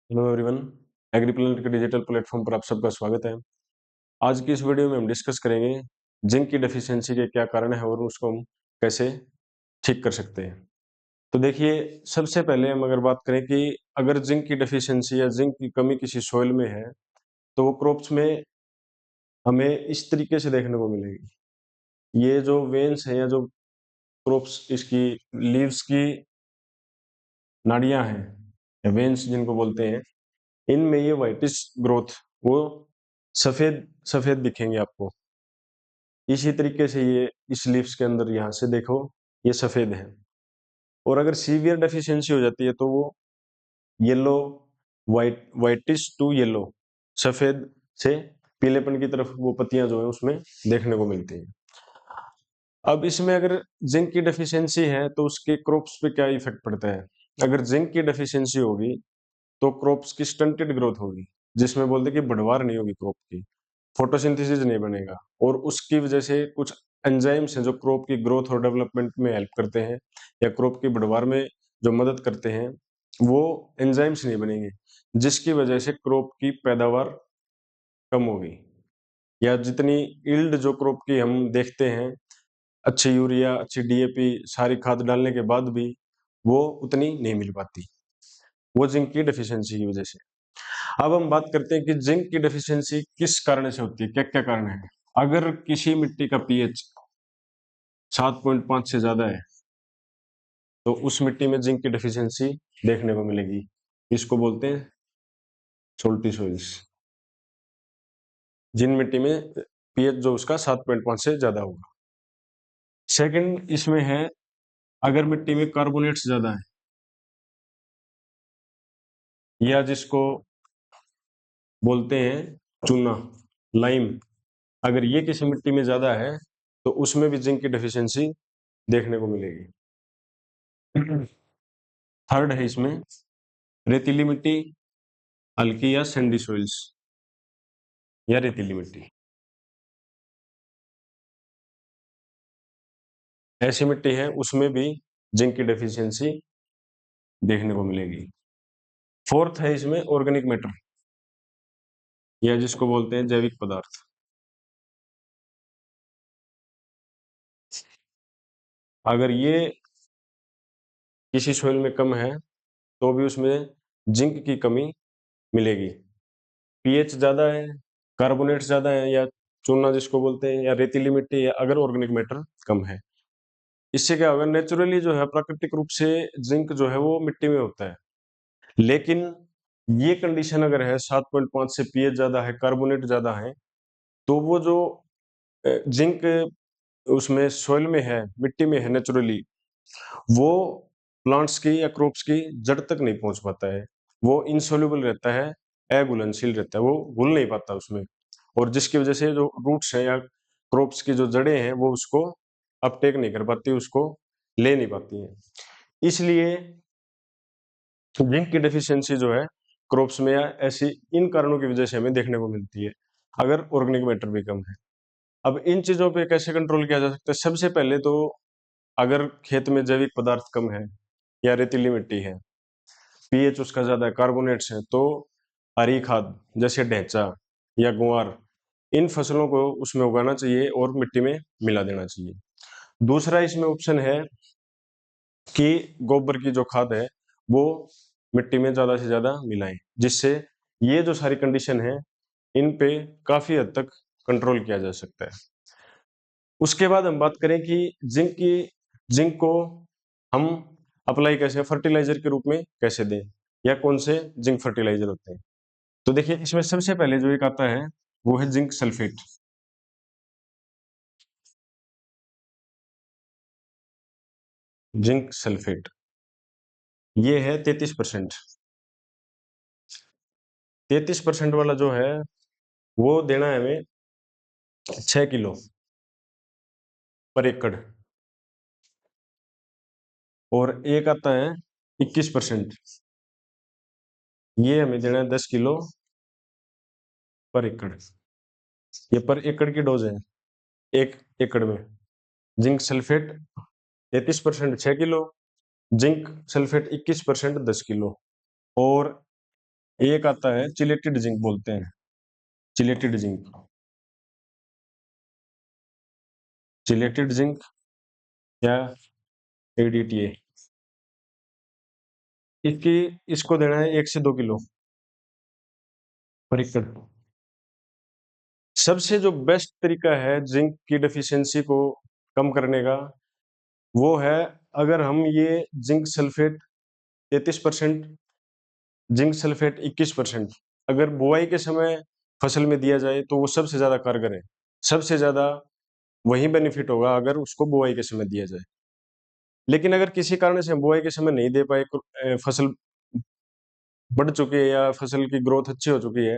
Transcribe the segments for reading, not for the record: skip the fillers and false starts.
Hello everyone, एग्रीप्लेनेट के digital platform पर आप सबका स्वागत है। आज की इस वीडियो में हम डिस्कस करेंगे जिंक की डेफिशिएंसी के क्या कारण है और उसको हम कैसे ठीक कर सकते हैं। तो देखिए, सबसे पहले हम अगर बात करें कि अगर जिंक की डेफिशिएंसी या जिंक की कमी किसी सॉइल में है, तो वो क्रॉप्स में हमें इस तरीके से देखने को मिलेगी। ये जो वेन्स है या जो क्रॉप्स इसकी लीव्स की नाड़ियां हैं या वेन्स जिनको बोलते हैं, इनमें ये व्हाइटिश ग्रोथ वो सफेद सफेद दिखेंगे आपको। इसी तरीके से ये इस लीव्स के अंदर यहाँ से देखो, ये सफेद है। और अगर सीवियर डेफिशिएंसी हो जाती है तो वो येलो, व्हाइटिश टू येलो, सफेद से पीलेपन की तरफ वो पत्तियां जो है उसमें देखने को मिलती हैं। अब इसमें अगर जिंक की डेफिशिएंसी है तो उसके क्रॉप्स पे क्या इफेक्ट पड़ता है। अगर जिंक की डेफिशिएंसी होगी तो क्रॉप्स की स्टंटेड ग्रोथ होगी, जिसमें बोलते हैं कि बढ़वार नहीं होगी क्रॉप की, फोटोसिंथेसिस नहीं बनेगा, और उसकी वजह से कुछ एंजाइम्स हैं जो क्रॉप की ग्रोथ और डेवलपमेंट में हेल्प करते हैं या क्रॉप की बढ़वार में जो मदद करते हैं, वो एंजाइम्स नहीं बनेंगे, जिसकी वजह से क्रॉप की पैदावार कम होगी, या जितनी यील्ड जो क्रॉप की हम देखते हैं, अच्छी यूरिया, अच्छी डीएपी, सारी खाद डालने के बाद भी वो उतनी नहीं मिल पाती, वो जिंक की डेफिशिएंसी की वजह से। अब हम बात करते हैं कि जिंक की डेफिशिएंसी किस कारण से होती है, क्या क्या कारण है। अगर किसी मिट्टी का पीएच 7.5 से ज्यादा है तो उस मिट्टी में जिंक की डेफिशिएंसी देखने को मिलेगी। इसको बोलते हैं सोल्टी सॉइल्स, जिन मिट्टी में पीएच जो उसका 7.5 से ज्यादा होगा। सेकंड इसमें है, अगर मिट्टी में कार्बोनेट्स ज्यादा है, या जिसको बोलते हैं चूना, लाइम, अगर ये किसी मिट्टी में ज्यादा है तो उसमें भी जिंक की डेफिशिएंसी देखने को मिलेगी। थर्ड है इसमें रेतीली मिट्टी, हल्की या सैंडी सॉइल्स, या रेतीली मिट्टी, ऐसी मिट्टी है उसमें भी जिंक की डेफिशिएंसी देखने को मिलेगी। फोर्थ है इसमें ऑर्गेनिक मैटर, या जिसको बोलते हैं जैविक पदार्थ। अगर ये किसी सॉइल में कम है तो भी उसमें जिंक की कमी मिलेगी। पीएच ज्यादा है, कार्बोनेट ज्यादा है, या चूना जिसको बोलते हैं, या रेतीली मिट्टी, या अगर ऑर्गेनिक मैटर कम है, इससे क्या होगा, नेचुरली जो है प्राकृतिक रूप से जिंक जो है वो मिट्टी में होता है। लेकिन ये कंडीशन अगर है 7.5 से पीएच ज्यादा है, कार्बोनेट ज्यादा है, तो वो जो जिंक उसमें सॉइल में है, मिट्टी में है नेचुरली, वो प्लांट्स की या क्रॉप्स की जड़ तक नहीं पहुंच पाता है। वो इनसोल्यूबल रहता है, अघुलनशील रहता है, वो घुल नहीं पाता उसमें, और जिसकी वजह से जो रूट्स हैं या क्रॉप्स की जो जड़ें हैं वो उसको अपटेक नहीं कर पाती, उसको ले नहीं पाती हैं। इसलिए जिंक की डेफिशिएंसी जो है क्रॉप्स में या ऐसी इन कारणों की वजह से हमें देखने को मिलती है, अगर ऑर्गेनिक मैटर भी कम है। अब इन चीजों पे कैसे कंट्रोल किया जा सकता है। सबसे पहले तो अगर खेत में जैविक पदार्थ कम है या रेतीली मिट्टी है, पीएच उसका ज्यादा है, कार्बोनेट्स है, तो हरी खाद जैसे ढैंचा या गुआर, इन फसलों को उसमें उगाना चाहिए और मिट्टी में मिला देना चाहिए। दूसरा इसमें ऑप्शन है कि गोबर की जो खाद है वो मिट्टी में ज्यादा से ज्यादा मिलाएं, जिससे ये जो सारी कंडीशन है इन पे काफी हद तक कंट्रोल किया जा सकता है। उसके बाद हम बात करें कि जिंक को हम अप्लाई कैसे, फर्टिलाइजर के रूप में कैसे दें, या कौन से जिंक फर्टिलाइजर होते हैं। तो देखिए, इसमें सबसे पहले जो एक आता है वो है जिंक सल्फेट। जिंक सल्फेट ये है 33%। 33% वाला जो है वो देना है हमें 6 किलो पर एकड़। और एक आता है 21%, ये हमें देना है 10 किलो पर एकड़। ये पर एकड़ की डोज है, 1 एकड़ में। Zinc sulphate 33% 6 kilo, zinc sulphate 21% 10 kilo. और एक आता है चिलेटेड जिंक बोलते हैं, चिलेटेड जिंक, चिलेटेड जिंक या एडीटीए। इसको देना है 1 से 2 किलो पर एकड़। सबसे जो बेस्ट तरीका है जिंक की डेफिशिएंसी को कम करने का, वो है अगर हम ये जिंक सल्फेट 33%, जिंक सल्फेट 21% अगर बुआई के समय फसल में दिया जाए तो वो सबसे ज्यादा कारगर है। सबसे ज्यादा वही बेनिफिट होगा अगर उसको बुआई के समय दिया जाए। लेकिन अगर किसी कारण से हम बुआई के समय नहीं दे पाए, फसल बढ़ चुकी है या फसल की ग्रोथ अच्छी हो चुकी है,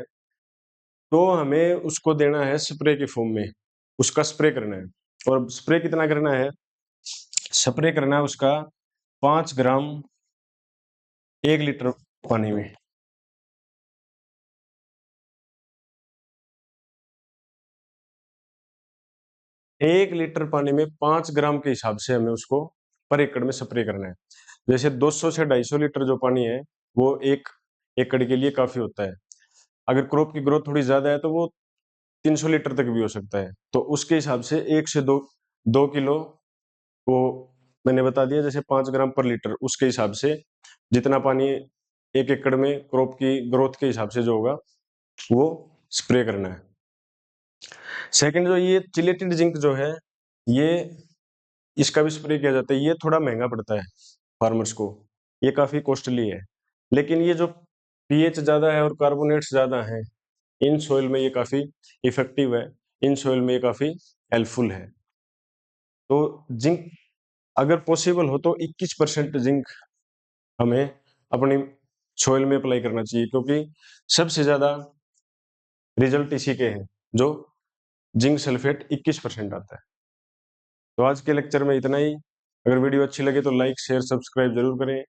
तो हमें उसको देना है स्प्रे के फॉर्म में, उसका स्प्रे करना है। और स्प्रे कितना करना है? स्प्रे करना है उसका 5 ग्राम 1 लीटर पानी में। 1 लीटर पानी में 5 ग्राम के हिसाब से हमें उसको पर एकड़ में स्प्रे करना है। जैसे 200 से 250 लीटर जो पानी है वो 1 एकड़ के लिए काफी होता है। अगर क्रॉप की ग्रोथ थोड़ी ज्यादा है तो वो 300 लीटर तक भी हो सकता है। तो उसके हिसाब से 1 से 2 किलो, वो मैंने बता दिया जैसे 5 ग्राम पर लीटर, उसके हिसाब से जितना पानी 1 एकड़ में क्रॉप की ग्रोथ के हिसाब से जो होगा वो स्प्रे करना है। सेकंड जो ये चिलेटेड जिंक जो है, ये इसका भी स्प्रे किया जाता है। ये थोड़ा महंगा पड़ता है फार्मर्स को, ये काफी कॉस्टली है। लेकिन ये जो पीएच ज्यादा है और कार्बोनेट्स ज्यादा हैं, इन सॉइल में ये काफी इफेक्टिव है, इन सॉइल में ये काफी हेल्पफुल है। तो जिंक अगर पॉसिबल हो तो 21% जिंक हमें अपनी सॉइल में अप्लाई करना चाहिए, क्योंकि सबसे ज्यादा रिजल्ट इसी के हैं जो जिंक सल्फेट 21% आता है। तो आज के लेक्चर में इतना ही। अगर वीडियो अच्छी लगे तो लाइक शेयर सब्सक्राइब जरूर करें,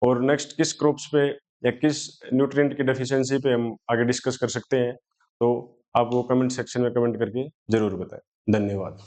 और नेक्स्ट किस क्रॉप्स पे या किस न्यूट्रिएंट की डेफिशिएंसी पे हम आगे डिस्कस कर सकते हैं, तो आप वो कमेंट सेक्शन में कमेंट करके जरूर बताएं। धन्यवाद।